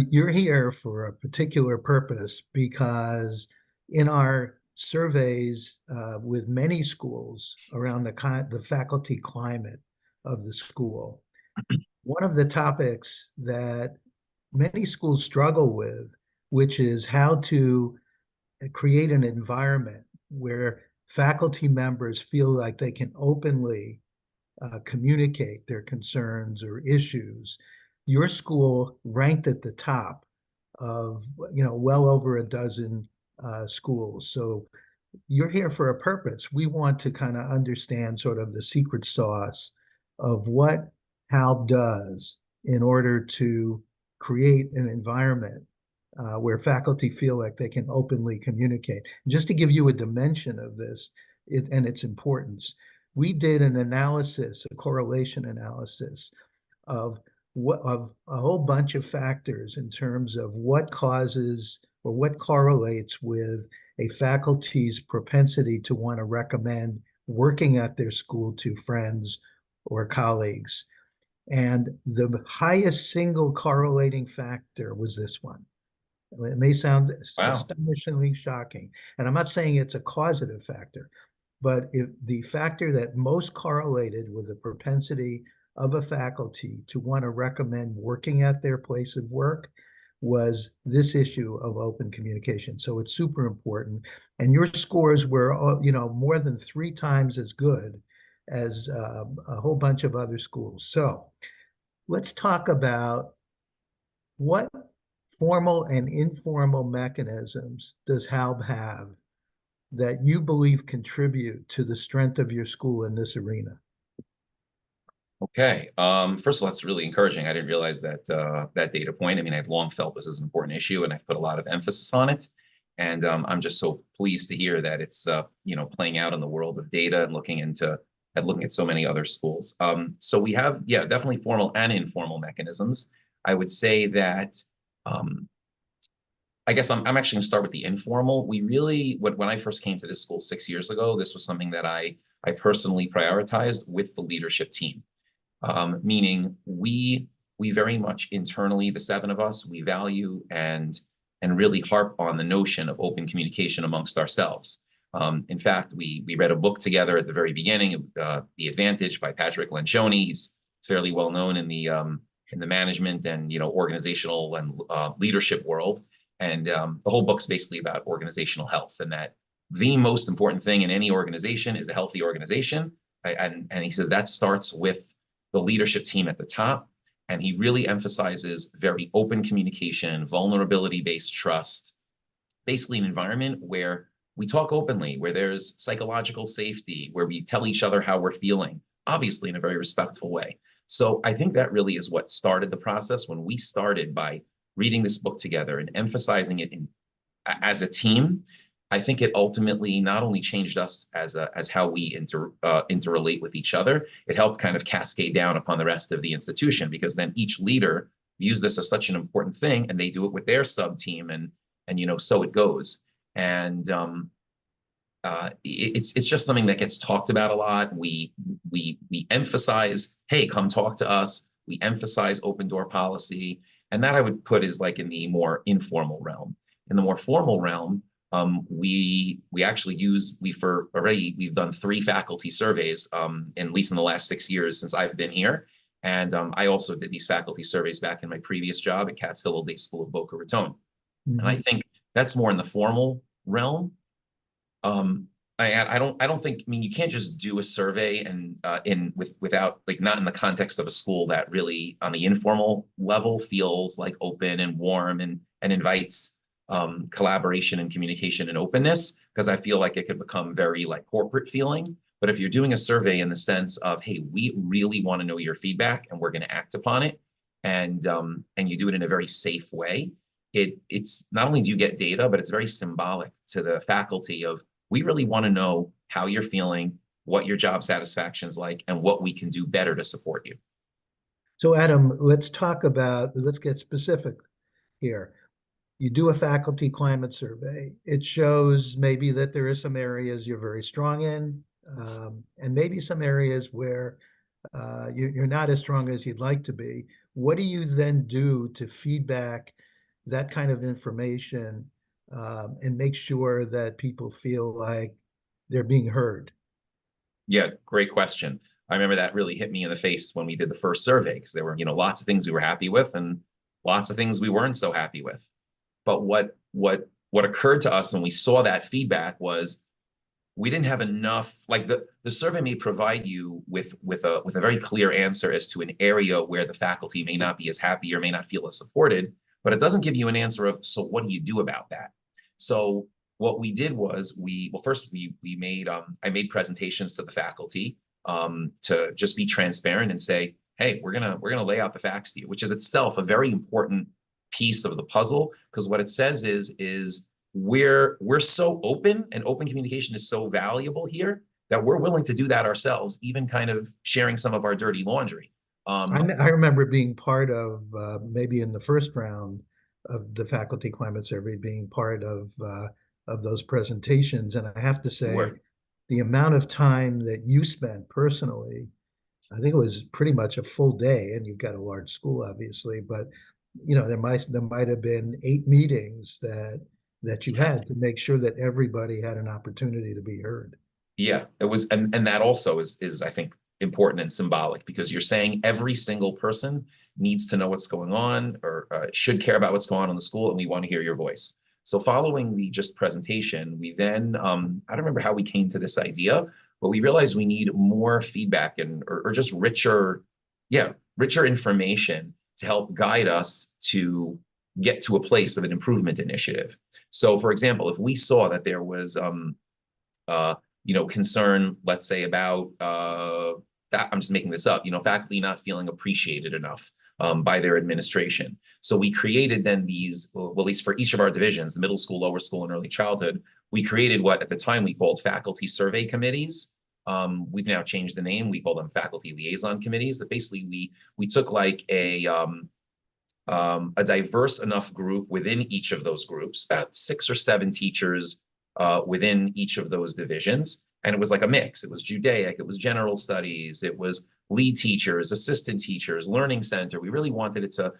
you're here for a particular purpose because in our surveys with many schools around the faculty climate of the school, one of the topics that many schools struggle with, which is how to create an environment where faculty members feel like they can openly communicate their concerns or issues. Your school ranked at the top of, well over a dozen schools. So you're here for a purpose. We want to kind of understand sort of the secret sauce of what HALB does in order to create an environment where faculty feel like they can openly communicate. Just to give you a dimension of this and its importance, we did an analysis, a correlation analysis of a whole bunch of factors in terms of what causes or what correlates with a faculty's propensity to want to recommend working at their school to friends or colleagues. And the highest single correlating factor was this one. It may sound Wow. astonishingly shocking, and I'm not saying it's a causative factor, but the factor that most correlated with the propensity of a faculty to want to recommend working at their place of work was this issue of open communication. So it's super important. And your scores were, more than 3 times as good as a whole bunch of other schools. So let's talk about what formal and informal mechanisms does HALB have that you believe contribute to the strength of your school in this arena? Okay. First of all, that's really encouraging. I didn't realize that that data point. I mean, I've long felt this is an important issue, and I've put a lot of emphasis on it. And I'm just so pleased to hear that it's playing out in the world of data and looking at so many other schools. So we have, yeah, definitely formal and informal mechanisms. I would say that um, I guess I'm actually going to start with the informal. We really, when I first came to this school 6 years ago, this was something that I personally prioritized with the leadership team. Meaning we very much internally, the 7 of us, we value and really harp on the notion of open communication amongst ourselves. In fact, we read a book together at the very beginning, The Advantage by Patrick Lencioni. He's fairly well known in the management and organizational and leadership world. And the whole book's basically about organizational health, and that the most important thing in any organization is a healthy organization. And he says that starts with the leadership team at the top. And he really emphasizes very open communication, vulnerability-based trust, basically an environment where we talk openly, where there's psychological safety, where we tell each other how we're feeling, obviously in a very respectful way. So I think that really is what started the process when we started by reading this book together and emphasizing it as a team. I think it ultimately not only changed us as how we interrelate with each other, it helped kind of cascade down upon the rest of the institution, because then each leader views this as such an important thing, and they do it with their sub team, and so it goes. And it's just something that gets talked about a lot. We emphasize, hey, come talk to us. We emphasize open door policy, and that I would put is like in the more informal realm. In the more formal realm, we actually we've done 3 faculty surveys, at least in the last 6 years since I've been here. And I also did these faculty surveys back in my previous job at Catskill Day School of Boca Raton. And I think that's more in the formal realm. I don't think, I mean, you can't just do a survey and without, like, not in the context of a school that really on the informal level feels like open and warm and invites collaboration and communication and openness, because I feel like it could become very like corporate feeling. But if you're doing a survey in the sense of, hey, we really want to know your feedback and we're going to act upon it, and you do it in a very safe way, it's not only do you get data, but it's very symbolic to the faculty of, we really want to know how you're feeling, what your job satisfaction is like, and what we can do better to support you. So Adam, let's get specific here. You do a faculty climate survey. It shows maybe that there are some areas you're very strong in, and maybe some areas where you're not as strong as you'd like to be. What do you then do to feedback that kind of information and make sure that people feel like they're being heard? Yeah, great question. I remember that really hit me in the face when we did the first survey, because there were, lots of things we were happy with and lots of things we weren't so happy with. But what occurred to us when we saw that feedback was we didn't have enough, like the survey may provide you with a very clear answer as to an area where the faculty may not be as happy or may not feel as supported, but it doesn't give you an answer of, so what do you do about that? So what we did was first we made I made presentations to the faculty to just be transparent and say, hey, we're gonna lay out the facts to you, which is itself a very important piece of the puzzle, because what it says is we're so open, and open communication is so valuable here that we're willing to do that ourselves, even kind of sharing some of our dirty laundry. I remember being part of maybe in the first round of the faculty climate survey, being part of those presentations, and I have to say, Where the amount of time that you spent personally, I think it was pretty much a full day, and you've got a large school, obviously, but there might have been 8 meetings that you yeah, had to make sure that everybody had an opportunity to be heard. yeah, it was, and that also is I think important and symbolic, because you're saying every single person needs to know what's going on, or should care about what's going on in the school, and we want to hear your voice. So following the just presentation, we then I don't remember how we came to this idea, but we realized we need more feedback and or just richer, yeah, richer information to help guide us to get to a place of an improvement initiative. So, for example, if we saw that there was uh, concern, let's say about, I'm just making this up, faculty not feeling appreciated enough by their administration. So we created then these, well, at least for each of our divisions, the middle school, lower school, and early childhood, we created what at the time we called faculty survey committees. We've now changed the name. We call them faculty liaison committees. That basically we took like a diverse enough group within each of those groups, about 6 or 7 teachers within each of those divisions. And it was like a mix. It was Judaic, it was general studies, it was lead teachers, assistant teachers, learning center. We really wanted it to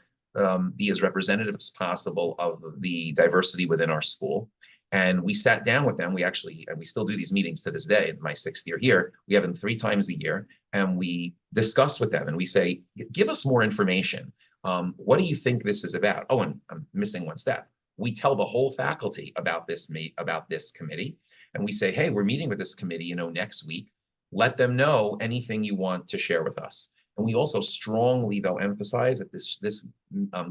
be as representative as possible of the diversity within our school. And we sat down with them. And we still do these meetings to this day, in my 6th year here. We have them 3 times a year. And we discuss with them and we say, give us more information. What do you think this is about? Oh, and I'm missing one step. We tell the whole faculty about this committee, and we say, hey, we're meeting with this committee, next week. Let them know anything you want to share with us. And we also strongly, though, emphasize that this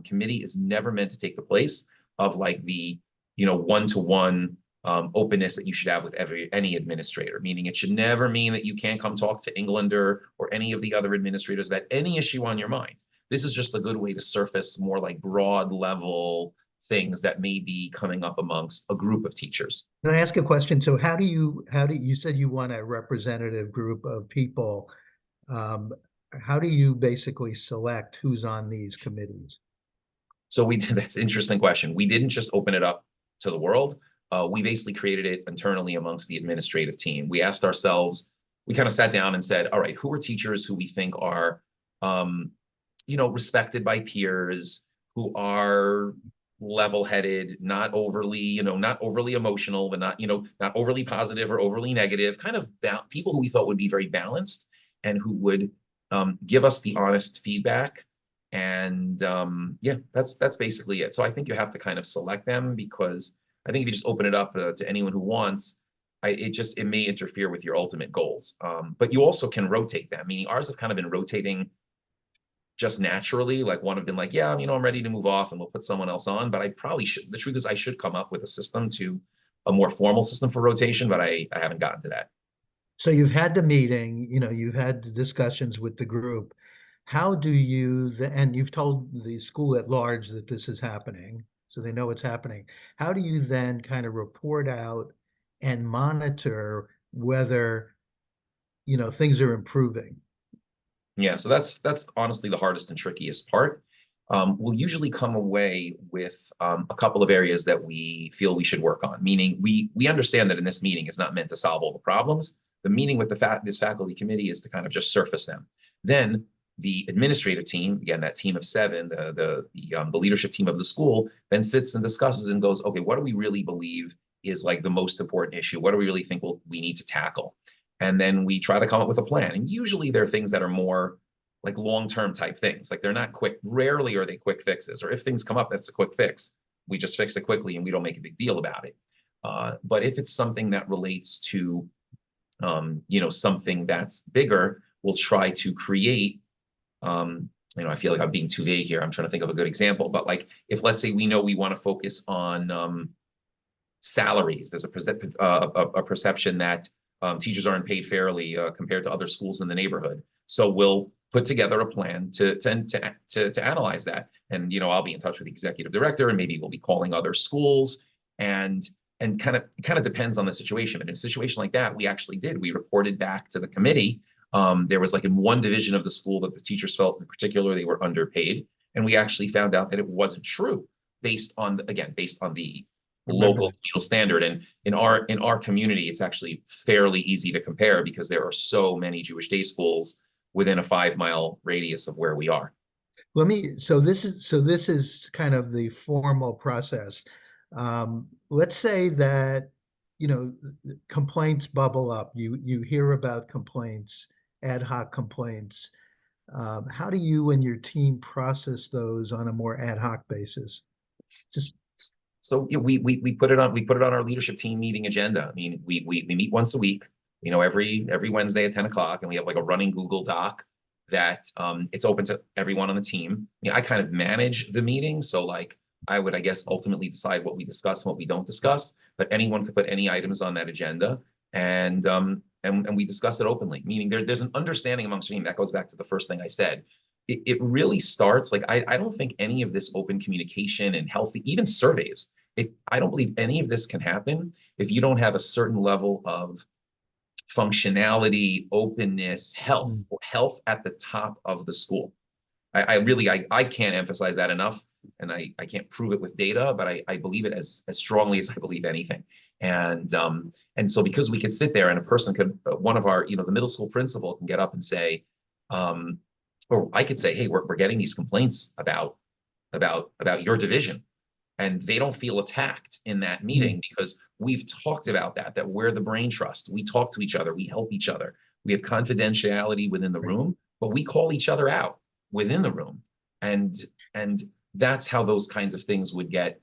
committee is never meant to take the place of like the one-to-one openness that you should have with any administrator. Meaning, it should never mean that you can't come talk to Englander or any of the other administrators about any issue on your mind. This is just a good way to surface more like broad level things that may be coming up amongst a group of teachers. Can I ask a question? So you said you want a representative group of people. Um, how do you basically select who's on these committees? So we did, that's an interesting question. We didn't just open it up to the world. We basically created it internally amongst the administrative team. We asked ourselves, we kind of sat down and said, all right, who are teachers who we think are respected by peers, who are level-headed, not overly emotional, but not overly positive or overly negative, kind of people who we thought would be very balanced and who would give us the honest feedback. And yeah, that's basically it. So I think you have to kind of select them, because I think if you just open it up to anyone who wants, it may interfere with your ultimate goals. But you also can rotate them, meaning ours have kind of been rotating just naturally. Like one have been like, yeah, I'm ready to move off, and we'll put someone else on. But I probably should. The truth is, I should come up with a more formal system for rotation, but I haven't gotten to that. So you've had the meeting, you've had the discussions with the group. How do you, and you've told the school at large that this is happening, so they know it's happening. How do you then kind of report out and monitor whether, things are improving? Yeah, so that's honestly the hardest and trickiest part. We'll usually come away with a couple of areas that we feel we should work on. Meaning, we understand that in this meeting, it's not meant to solve all the problems. The meeting with this faculty committee is to kind of just surface them. Then the administrative team, again, that team of 7, the leadership team of the school, then sits and discusses and goes, okay, what do we really believe is like the most important issue? What do we really think we need to tackle? And then we try to come up with a plan. And usually there are things that are more like long-term type things. Like they're not quick, rarely are they quick fixes. Or if things come up, that's a quick fix. We just fix it quickly and we don't make a big deal about it. But if it's something that relates to, something that's bigger, we'll try to create, I feel like I'm being too vague here. I'm trying to think of a good example, but like if let's say we know we want to focus on salaries, there's a perception that teachers aren't paid fairly compared to other schools in the neighborhood. So we'll put together a plan to analyze that. And I'll be in touch with the executive director, and maybe we'll be calling other schools, and kind of depends on the situation. But in a situation like that, we reported back to the committee. There was like in one division of the school that the teachers felt in particular they were underpaid, and we actually found out that it wasn't true based on the local standard. And in our community, it's actually fairly easy to compare because there are so many Jewish day schools within a 5-mile radius of where we are. So this is kind of the formal process. Let's say that complaints bubble up. You hear about complaints, ad hoc complaints. How do you and your team process those on a more ad hoc basis? So we put it on our leadership team meeting agenda. I mean, we meet once a week, every Wednesday at 10 o'clock, and we have like a running Google Doc that it's open to everyone on the team. I kind of manage the meeting, so like I would, I guess, ultimately decide what we discuss and what we don't discuss, but anyone could put any items on that agenda, and we discuss it openly. Meaning there's an understanding amongst the team. That goes back to the first thing I said. It really starts like I don't think any of this open communication and healthy, even surveys. I don't believe any of this can happen if you don't have a certain level of functionality, openness, health at the top of the school. I can't emphasize that enough, and I can't prove it with data, but I believe it as strongly as I believe anything. And so because we could sit there and a person could, one of our, the middle school principal can get up and say, or I could say, hey, we're getting these complaints about your division, and they don't feel attacked in that meeting because we've talked about that we're the brain trust. We talk to each other, we help each other, we have confidentiality within the room, but we call each other out within the room, and that's how those kinds of things would get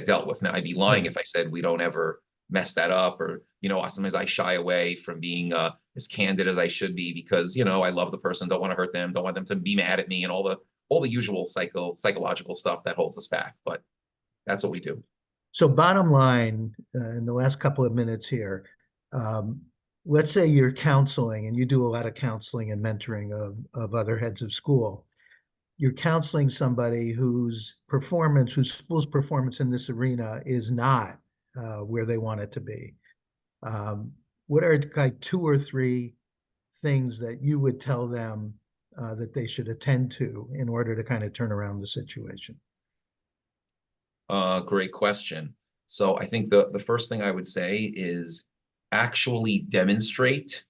dealt with. Now, I'd be lying if I said we don't ever mess that up, or sometimes I shy away from being as candid as I should be because I love the person, don't want to hurt them, don't want them to be mad at me, and all the usual psychological stuff that holds us back. But that's what we do. So bottom line, in the last couple of minutes here, let's say you're counseling and you do a lot of counseling and mentoring of other heads of school. You're counseling somebody whose school's performance in this arena is not where they want it to be. What are like 2 or 3 things that you would tell them that they should attend to in order to kind of turn around the situation? Great question. So I think the first thing I would say is actually demonstrate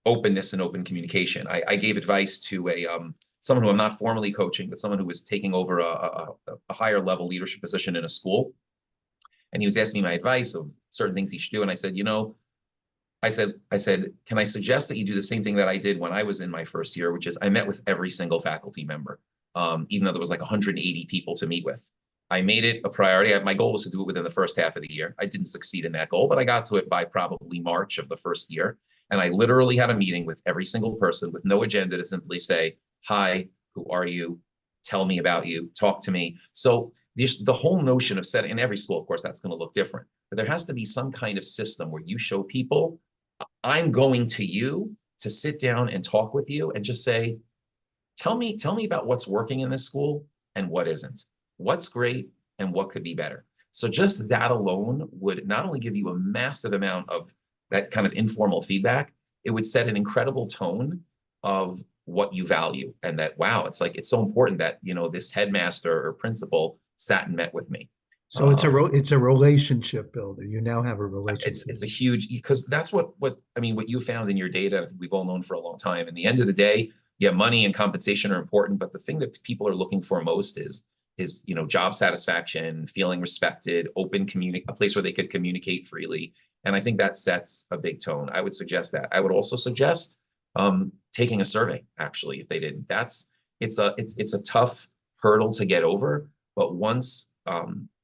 openness and open communication. I gave advice to someone who I'm not formally coaching, but someone who was taking over a higher level leadership position in a school. And he was asking me my advice of certain things he should do. And I said, I said, can I suggest that you do the same thing that I did when I was in my first year, which is I met with every single faculty member, even though there was like 180 people to meet with. I made it a priority. My goal was to do it within the first half of the year. I didn't succeed in that goal, but I got to it by probably March of the first year. And I literally had a meeting with every single person with no agenda to simply say, hi, who are you? Tell me about you, talk to me. So the whole notion of setting, in every school, of course, that's going to look different, but there has to be some kind of system where you show people, I'm going to you to sit down and talk with you and just say, tell me about what's working in this school and what isn't, what's great and what could be better. So just that alone would not only give you a massive amount of that kind of informal feedback, it would set an incredible tone of what you value, and that, wow, it's so important that, this headmaster or principal sat and met with me. So it's a relationship builder. You now have a relationship. It's a huge, because that's what I mean, what you found in your data, I think we've all known for a long time. In the end of the day, yeah, money and compensation are important, but the thing that people are looking for most is job satisfaction, feeling respected, a place where they could communicate freely. And I think that sets a big tone. I would suggest that. I would also suggest taking a survey, actually, if they didn't. It's a tough hurdle to get over, but once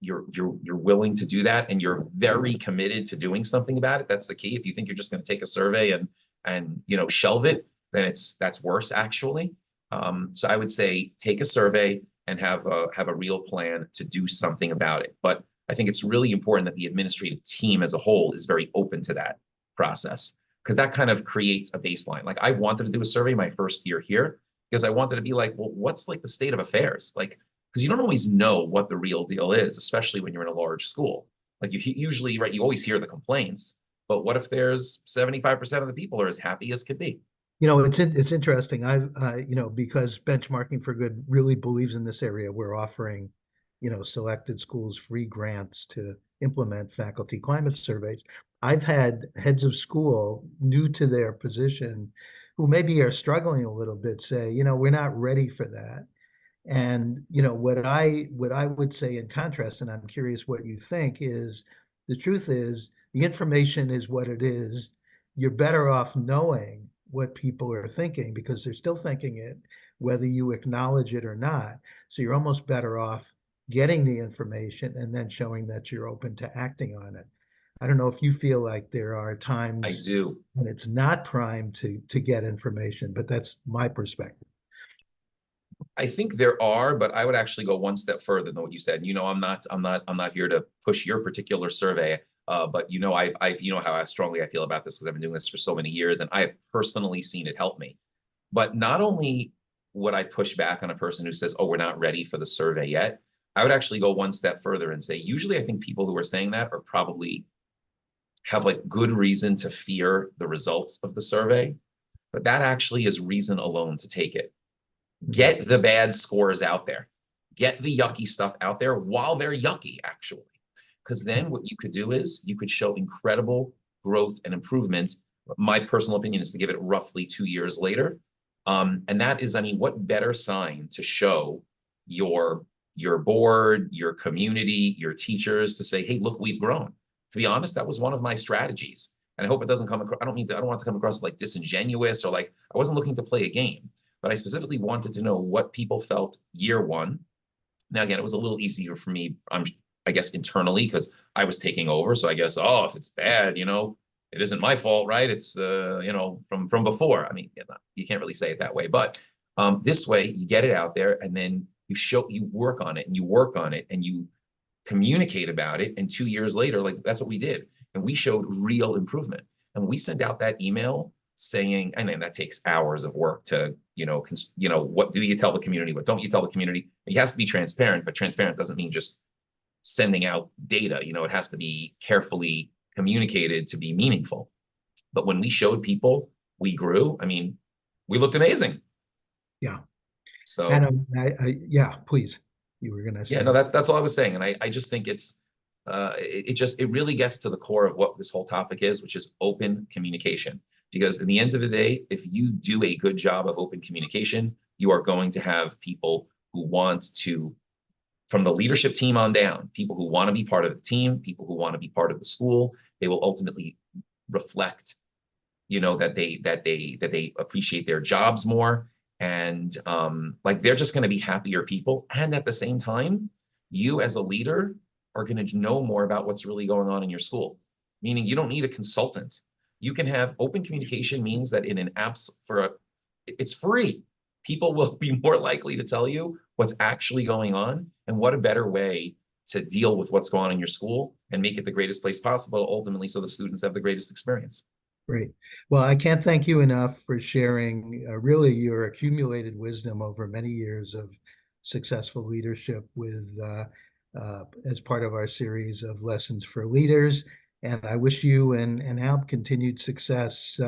you're willing to do that and you're very committed to doing something about it, that's the key. If you think you're just going to take a survey and shelve it, then that's worse, actually. So I would say take a survey and have a real plan to do something about it. But I think it's really important that the administrative team as a whole is very open to that process, because that kind of creates a baseline. Like, I wanted to do a survey my first year here because I wanted to be like, well, what's like the state of affairs? Like, because you don't always know what the real deal is, especially when you're in a large school. Like, you usually, right, you always hear the complaints, but what if there's 75% of the people are as happy as could be? It's interesting. Because Benchmarking for Good really believes in this area, we're offering, selected schools free grants to implement faculty climate surveys. I've had heads of school new to their position who maybe are struggling a little bit say, we're not ready for that. And what I would say in contrast, and I'm curious what you think, is the truth is the information is what it is. You're better off knowing what people are thinking because they're still thinking it, whether you acknowledge it or not. So you're almost better off getting the information and then showing that you're open to acting on it. I don't know if you feel like there are I times do. when it's not prime to get information, but that's my perspective. I think there are, but I would actually go one step further than what you said. I'm not here to push your particular survey, but I've how strongly I feel about this because I've been doing this for so many years, and I have personally seen it help me. But not only would I push back on a person who says, "Oh, we're not ready for the survey yet," I would actually go one step further and say, usually, I think people who are saying that are probably have like good reason to fear the results of the survey, but that actually is reason alone to take it. Get the bad scores out there. Get the yucky stuff out there while they're yucky, actually. Because then what you could do is you could show incredible growth and improvement. My personal opinion is to give it roughly 2 years later. And that is, I mean, what better sign to show your board, your community, your teachers to say, hey, look, we've grown. To be honest, that was one of my strategies. And I hope it doesn't come across, I don't want to come across like disingenuous or like I wasn't looking to play a game, but I specifically wanted to know what people felt year one. Now, again, it was a little easier for me, I guess, internally because I was taking over. So I guess, oh, if it's bad, it isn't my fault, right? It's, from before. I mean, you can't really say it that way, but this way you get it out there and then you work on it and you work on it and you communicate about it. And 2 years later, like that's what we did. And we showed real improvement. And we sent out that email saying, and then that takes hours of work to, what do you tell the community? What don't you tell the community? It has to be transparent, but transparent doesn't mean just sending out data. It has to be carefully communicated to be meaningful. But when we showed people, we grew. I mean, we looked amazing. Yeah. So Adam, yeah, please. You were going to yeah, no, say. that's all I was saying. And I just think it really gets to the core of what this whole topic is, which is open communication. Because in the end of the day, if you do a good job of open communication, you are going to have people who want to, from the leadership team on down, people who want to be part of the team, people who want to be part of the school. They will ultimately reflect, that they appreciate their jobs more. And like they're just going to be happier people. And at the same time, you as a leader are going to know more about what's really going on in your school. Meaning you don't need a consultant. You can have open communication means that in an apps it's free. People will be more likely to tell you what's actually going on and what a better way to deal with what's going on in your school and make it the greatest place possible, ultimately, so the students have the greatest experience. Great. Well, I can't thank you enough for sharing really your accumulated wisdom over many years of successful leadership as part of our series of lessons for leaders. And I wish you and Hal continued success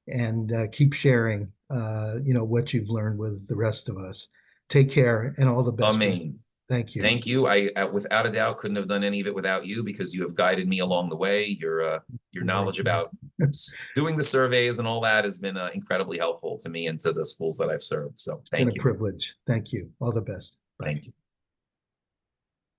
and keep sharing, what you've learned with the rest of us. Take care and all the best. Amen. Thank you. Thank you. Without a doubt, couldn't have done any of it without you because you have guided me along the way. Your knowledge about doing the surveys and all that has been incredibly helpful to me and to the schools that I've served. So It's been thank a you. privilege. Thank you. All the best. Bye. Thank you.